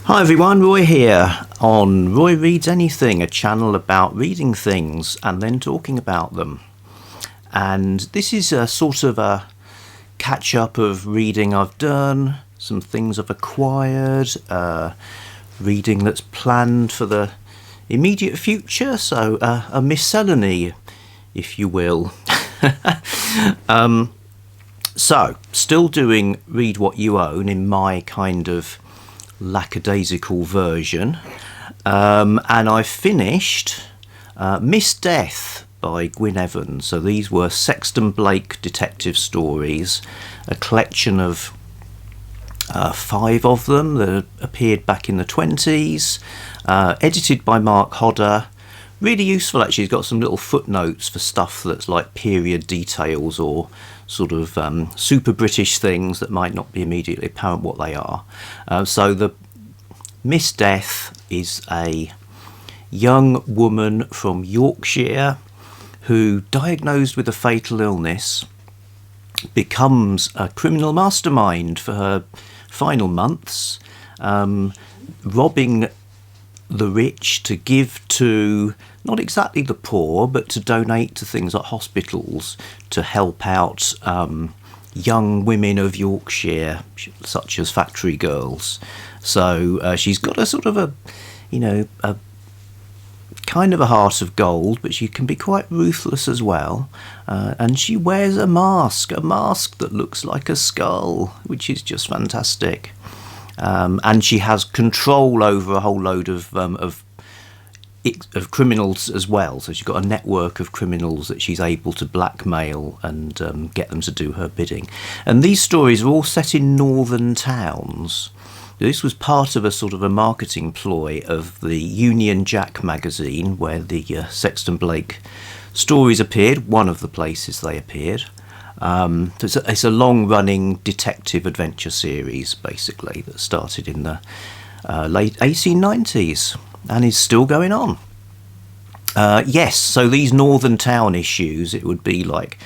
Hi everyone, Roy here on Roy Reads Anything, a channel about reading things and then talking about them. And this is a sort of a catch-up of reading I've done, some things I've acquired, reading that's planned for the immediate future, so a miscellany, if you will. So, still doing Read What You Own in my kind of lackadaisical version, and I finished Miss Death by Gwyn Evans. So these were Sexton Blake detective stories, a collection of 5 of them that appeared back in the 20s, edited by Mark Hodder. Really useful actually. He's got some little footnotes for stuff that's like period details or sort of super British things that might not be immediately apparent what they are. So the Miss Death is a young woman from Yorkshire who, diagnosed with a fatal illness, becomes a criminal mastermind for her final months, robbing the rich to give to not exactly the poor, but to donate to things like hospitals to help out young women of Yorkshire, such as factory girls. So she's got a sort of a kind of a heart of gold, but she can be quite ruthless as well. And she wears a mask that looks like a skull, which is just fantastic. And she has control over a whole load of criminals as well. So she's got a network of criminals that she's able to blackmail and get them to do her bidding. And these stories are all set in northern towns. This was part of a sort of a marketing ploy of the Union Jack magazine, where the Sexton Blake stories appeared, one of the places they appeared. So it's a long-running detective adventure series, basically, that started in the late 1890s and is still going on. Yes, so these northern town issues, it would be like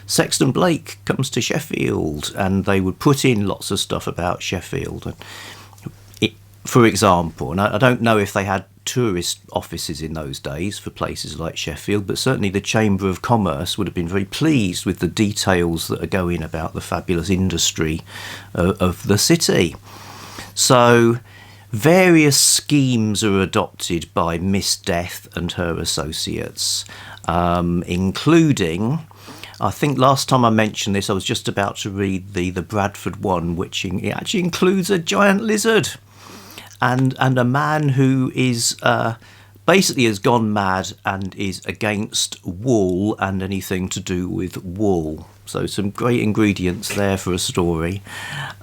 Sexton Blake comes to Sheffield, and they would put in lots of stuff about Sheffield. And for example, and I don't know if they had tourist offices in those days for places like Sheffield, but certainly the Chamber of Commerce would have been very pleased with the details that are going about the fabulous industry of the city. So various schemes are adopted by Miss Death and her associates, including, I think last time I mentioned this, I was just about to read the Bradford one, which it actually includes a giant lizard. And a man who is basically has gone mad and is against wool and anything to do with wool. So some great ingredients there for a story.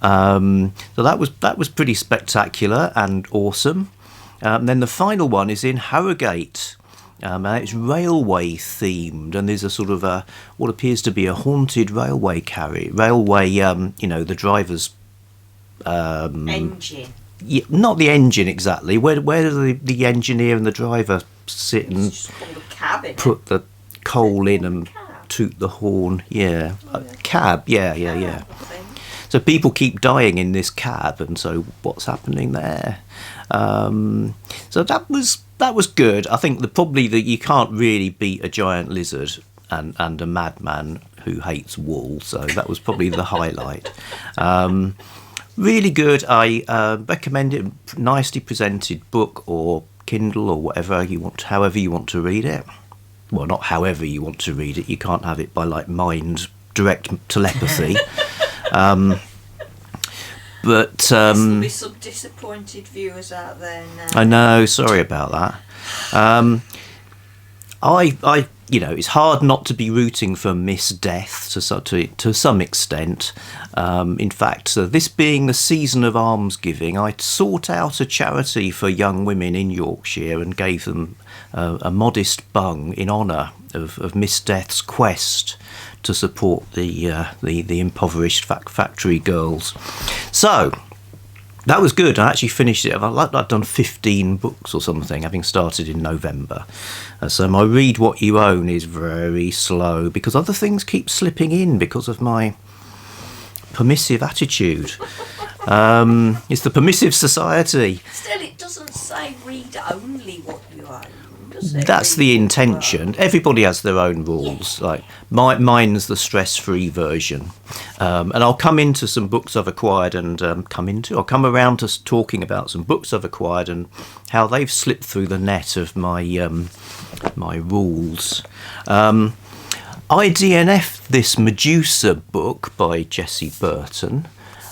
So that was pretty spectacular and awesome. Then the final one is in Harrogate. And it's railway themed, and there's a sort of what appears to be a haunted railway the driver's engine. Yeah, not the engine exactly. Where do the engineer and the driver sit and put the coal in and toot the horn? Yeah, cab. Yeah. So people keep dying in this cab, and so what's happening there? So that was good. I think probably that you can't really beat a giant lizard and a madman who hates wool. So that was probably the highlight. Really good. I recommend it. Nicely presented book or Kindle or whatever you want, however you want to read it. Well, not however you want to read it. You can't have it by like direct telepathy. But there'll be some disappointed viewers out there now. I know. Sorry about that. It's hard not to be rooting for Miss Death to some extent. In fact, this being the season of almsgiving, I sought out a charity for young women in Yorkshire and gave them a modest bung in honour of Miss Death's quest to support the impoverished factory girls. So that was good. I actually finished it. I've done 15 books or something, having started in November. So my Read What You Own is very slow because other things keep slipping in because of my permissive attitude. It's the permissive society. Still, it doesn't say read only what you own, does it? That's Read the what you intention. own. Everybody has their own rules. Like mine's the stress-free version, and I'll come into some books I've acquired and I'll come around to talking about some books I've acquired and how they've slipped through the net of my my rules. I DNF'd this Medusa book by Jessie Burton,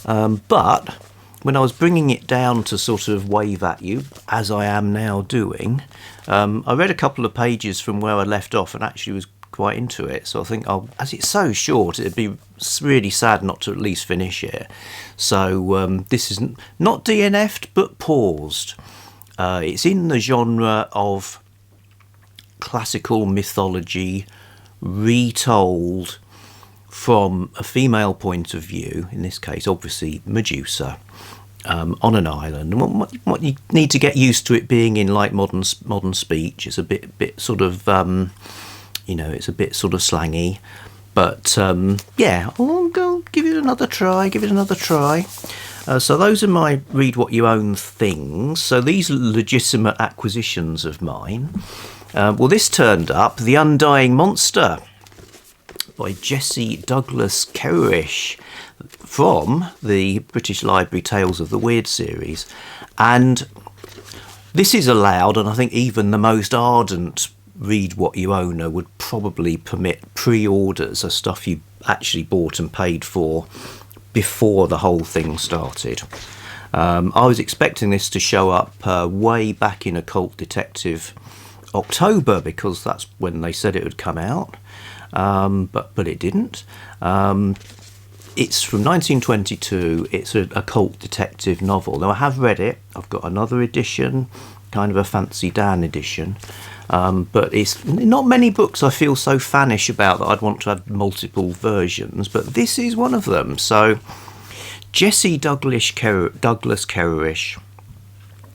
but when I was bringing it down to sort of wave at you, as I am now doing, I read a couple of pages from where I left off and actually was quite into it. So I think, as it's so short, it'd be really sad not to at least finish it. So this is not DNF'd, but paused. It's in the genre of classical mythology retold from a female point of view, in this case obviously Medusa, on an island. And what you need to get used to it being in like modern speech is a bit sort of it's a bit sort of slangy, but yeah, I'll go give it another try. So those are my read what you own things. So these are legitimate acquisitions of mine. Well, this turned up, The Undying Monster by Jessie Douglas Kerrish from the British Library Tales of the Weird series. And this is allowed, and I think even the most ardent read what you owner would probably permit pre-orders of stuff you actually bought and paid for before the whole thing started. I was expecting this to show up way back in Occult Detective October, because that's when they said it would come out, but it didn't. It's from 1922. It's an occult detective novel. Now I have read it. I've got another edition, kind of a Fancy Dan edition, but it's not many books I feel so fanish about that I'd want to have multiple versions, but this is one of them. So Jessie Douglas Kerrish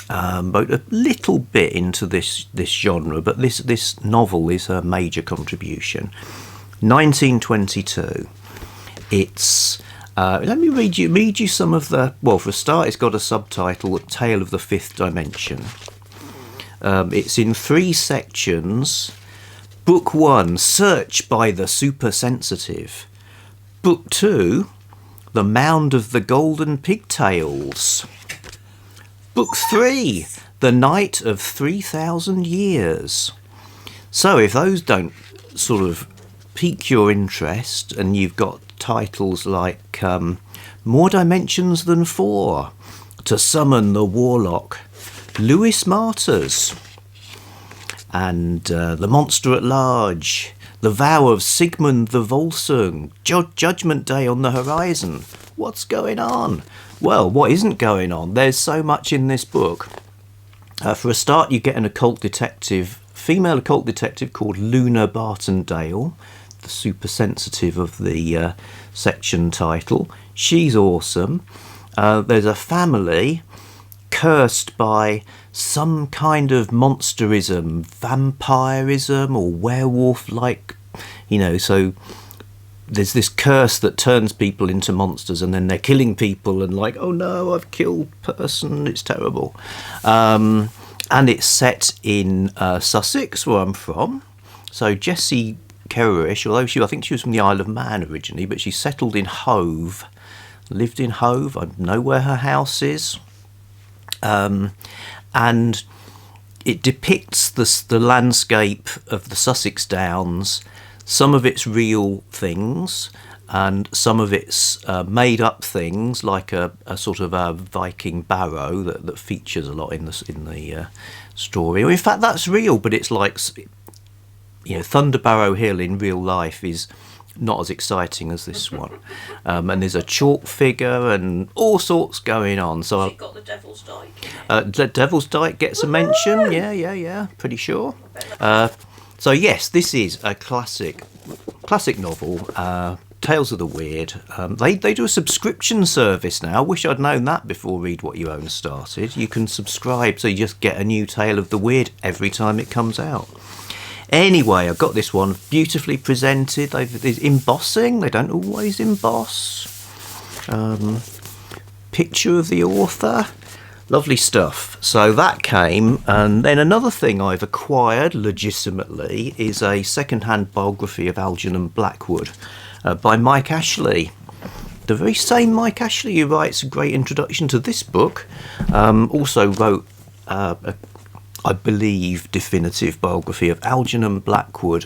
wrote a little bit into this genre, but this novel is her major contribution. 1922. It's let me read you some of the. Well, for a start, it's got a subtitle: "Tale of the Fifth Dimension." It's in 3 sections. Book 1: Search by the Supersensitive. Book 2: The Mound of the Golden Pigtails. Book 3: The Night of 3,000 Years. So if those don't sort of pique your interest, and you've got titles like More Dimensions Than 4, To Summon the Warlock, Lewis Martyrs, and The Monster at Large, The Vow of Sigmund the Volsung, Judgment Day on the Horizon. What's going on? Well, what isn't going on? There's so much in this book. For a start, you get an female occult detective called Luna Bartondale, the supersensitive of the section title. She's awesome. There's a family cursed by some kind of monsterism, vampirism or werewolf-like, so there's this curse that turns people into monsters, and then they're killing people and like, oh no, I've killed person, it's terrible. And it's set in Sussex, where I'm from. So Jessie Kerrish, although I think she was from the Isle of Man originally, but she settled in Hove, lived in Hove. I know where her house is. And it depicts the landscape of the Sussex Downs. Some of it's real things, and some of it's made up things, like a sort of a Viking barrow that features a lot in the story. In fact, that's real, but it's like, Thunder Barrow Hill in real life is not as exciting as this one. And there's a chalk figure and all sorts going on. So She got the Devil's Dyke. The Devil's Dyke gets a mention. Yeah, pretty sure. So yes, this is a classic novel. Tales of the Weird. They do a subscription service now. I wish I'd known that before Read What You Own started. You can subscribe, so you just get a new Tale of the Weird every time it comes out. Anyway, I've got this one beautifully presented. There's embossing. They don't always emboss. picture of the author. Lovely stuff. So that came, and then another thing I've acquired legitimately is a second-hand biography of Algen Blackwood by Mike Ashley. The very same Mike Ashley who writes a great introduction to this book also wrote, I believe, definitive biography of Algen Blackwood,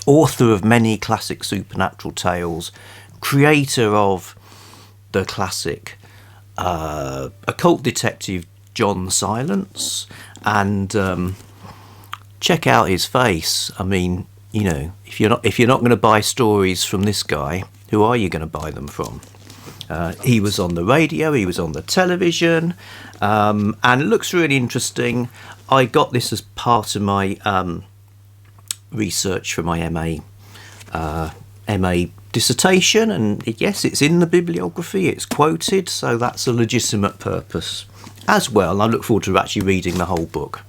author of many classic supernatural tales, creator of the classic occult detective John Silence, and check out his face. I mean, you know, if you're not going to buy stories from this guy, who are you going to buy them from? He was on the radio, he was on the television, and it looks really interesting. I got this as part of my research for my MA dissertation, and yes, it's in the bibliography, it's quoted, so that's a legitimate purpose as well. I look forward to actually reading the whole book.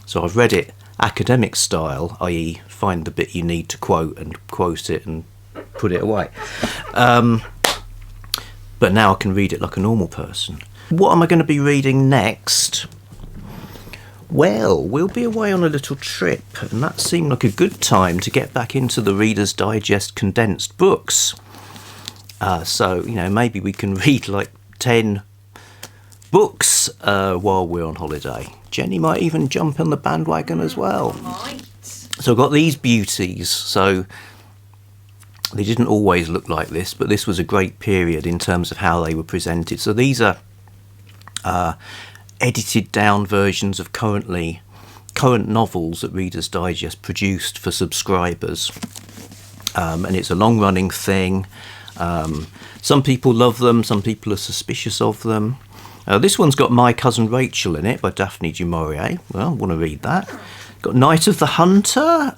So I've read it academic style, i.e. find the bit you need to quote and quote it and put it away. But now I can read it like a normal person. What am I going to be reading next? Well, we'll be away on a little trip, and that seemed like a good time to get back into the Reader's Digest condensed books. So, you know, maybe we can read like 10 books while we're on holiday. Jenny might even jump on the bandwagon as well. So I've got these beauties. So they didn't always look like this, but this was a great period in terms of how they were presented. So these are edited down versions of current novels that Reader's Digest produced for subscribers, and it's a long-running thing. Some people love them, some people are suspicious of them. This one's got My Cousin Rachel in it by Daphne du Maurier. Well, I want to read that. Got Night of the Hunter.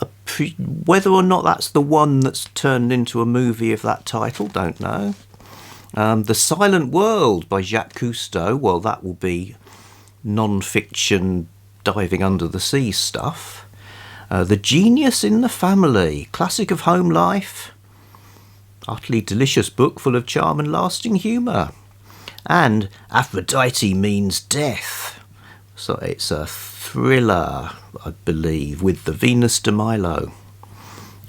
Whether or not that's the one that's turned into a movie of that title, don't know. The Silent World by Jacques Cousteau. Well, that will be non-fiction diving under the sea stuff. The Genius in the Family, classic of home life. Utterly delicious book full of charm and lasting humour. And Aphrodite Means Death. So it's a thriller, I believe, with the Venus de Milo.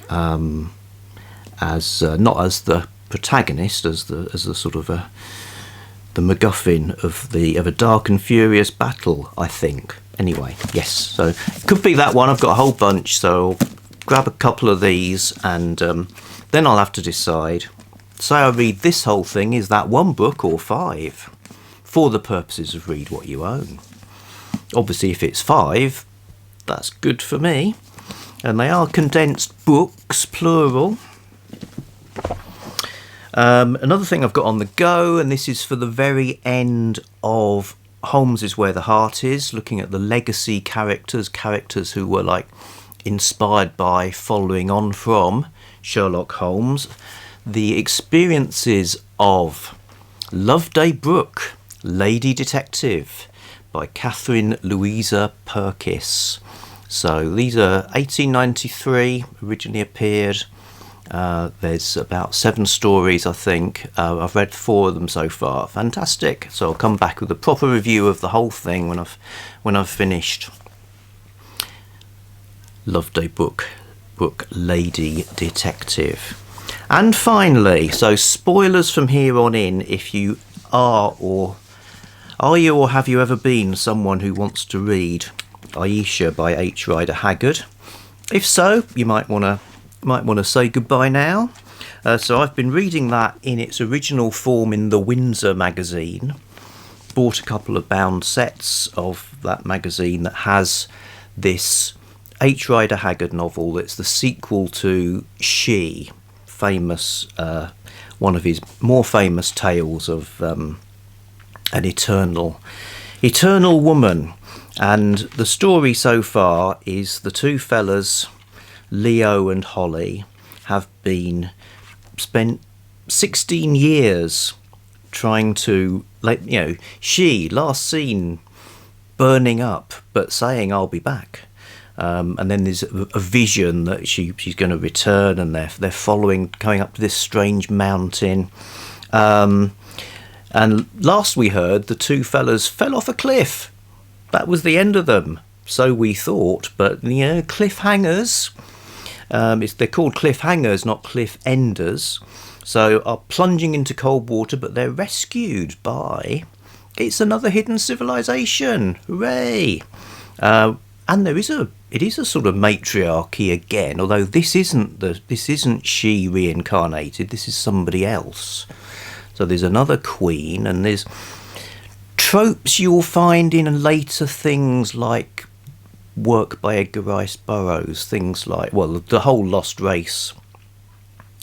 As not as the protagonist, as the sort of the MacGuffin of a dark and furious battle, I think. Anyway, yes, so it could be that one. I've got a whole bunch, so I'll grab a couple of these, and then I'll have to decide. Say I read this whole thing, is that one book or 5? For the purposes of read what you own. Obviously, if it's 5, that's good for me. And they are condensed books, plural. Another thing I've got on the go, and this is for the very end of Holmes is Where the Heart Is, looking at the legacy characters who were like inspired by, following on from Sherlock Holmes. The experiences of Loveday Brooke, Lady Detective, by Catherine Louisa Purkis. So these are 1893, originally appeared. There's about 7 stories, I think. I've read 4 of them so far. Fantastic. So I'll come back with a proper review of the whole thing when I've finished. Loveday book Lady Detective. And finally, so spoilers from here on in, if you are or have you ever been someone who wants to read Ayesha by H. Rider Haggard? If so, you might want to say goodbye now. So I've been reading that in its original form in the Windsor magazine. Bought a couple of bound sets of that magazine that has this H. Rider Haggard novel. It's the sequel to She, famous, one of his more famous tales of an eternal woman. And the story so far is the two fellas, Leo and Holly, have spent 16 years trying to, she last seen burning up but saying I'll be back, and then there's a vision that she's going to return, and they're going up to this strange mountain, And last we heard, the two fellas fell off a cliff. That was the end of them. So we thought, but cliffhangers. They're called cliffhangers, not cliff enders. So are plunging into cold water, but they're rescued by. It's another hidden civilization. Hooray! And it is a sort of matriarchy again. Although this isn't she reincarnated. This is somebody else. So there's another queen, and there's tropes you'll find in later things like work by Edgar Rice Burroughs, things like, well, the whole Lost Race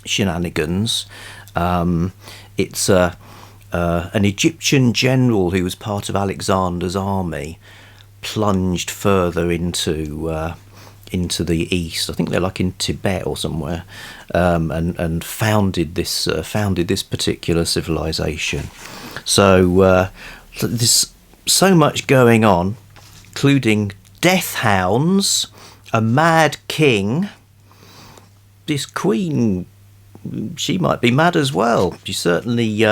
shenanigans. It's an Egyptian general who was part of Alexander's army plunged further into the east. I think they're like in Tibet or somewhere, and founded this particular civilization. So there's so much going on, including death hounds, a mad king. This queen, she might be mad as well. She certainly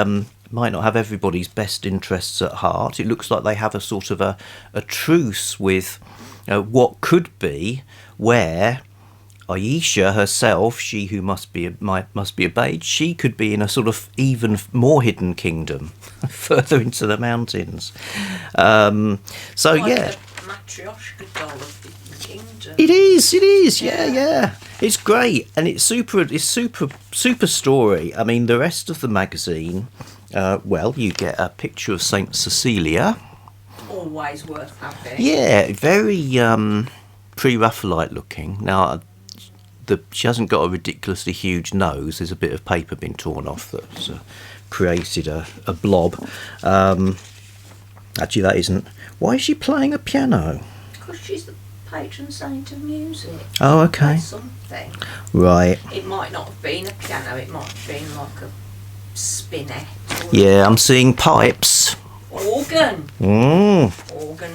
might not have everybody's best interests at heart. It looks like they have a sort of a truce with what could be, where Ayesha herself, she who must be obeyed, she could be in a sort of even more hidden kingdom, further into the mountains. So like yeah, a Matryoshka doll of the kingdom. it is. Yeah. It's great, and it's super story. I mean, the rest of the magazine. Well, you get a picture of Saint Cecilia. Always worth having. Yeah, very pre-Raphaelite looking. Now, she hasn't got a ridiculously huge nose. There's a bit of paper been torn off that's created a blob. Actually, that isn't. Why is she playing a piano? Because she's the patron saint of music. Oh, okay. That's something. Right. It might not have been a piano. It might have been like a spinet. Yeah, I'm seeing pipes. Organ. Organ.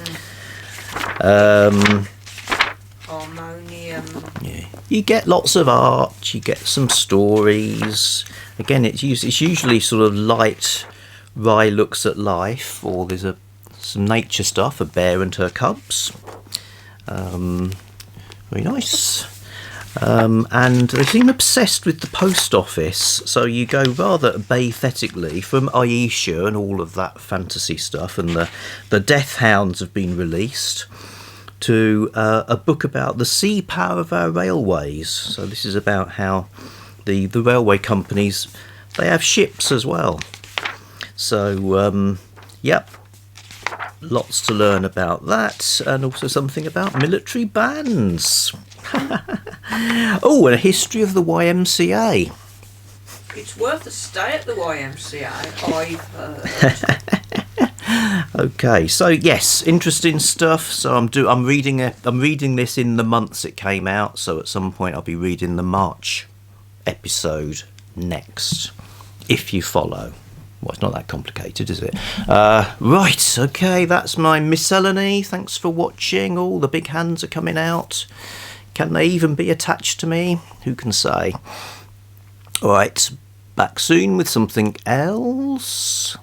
Harmonium. Yeah. You get lots of art. You get some stories. Again, it's usually sort of light, wry looks at life, or there's some nature stuff. A bear and her cubs. Very nice. And they seem obsessed with the post office, so you go rather pathetically from Ayesha and all of that fantasy stuff, and the death hounds have been released, to a book about the sea power of our railways. So this is about how the railway companies, they have ships as well. So yep, lots to learn about that, and also something about military bands. Oh, and a history of the YMCA. It's worth a stay at the YMCA, I've heard. Okay, so yes, interesting stuff. So I'm reading this in the months it came out. So at some point I'll be reading the March episode next, if you follow. Well, it's not that complicated, is it? Right, okay, that's my miscellany. Thanks for watching. All the big hands are coming out. Can they even be attached to me? Who can say? All right, back soon with something else.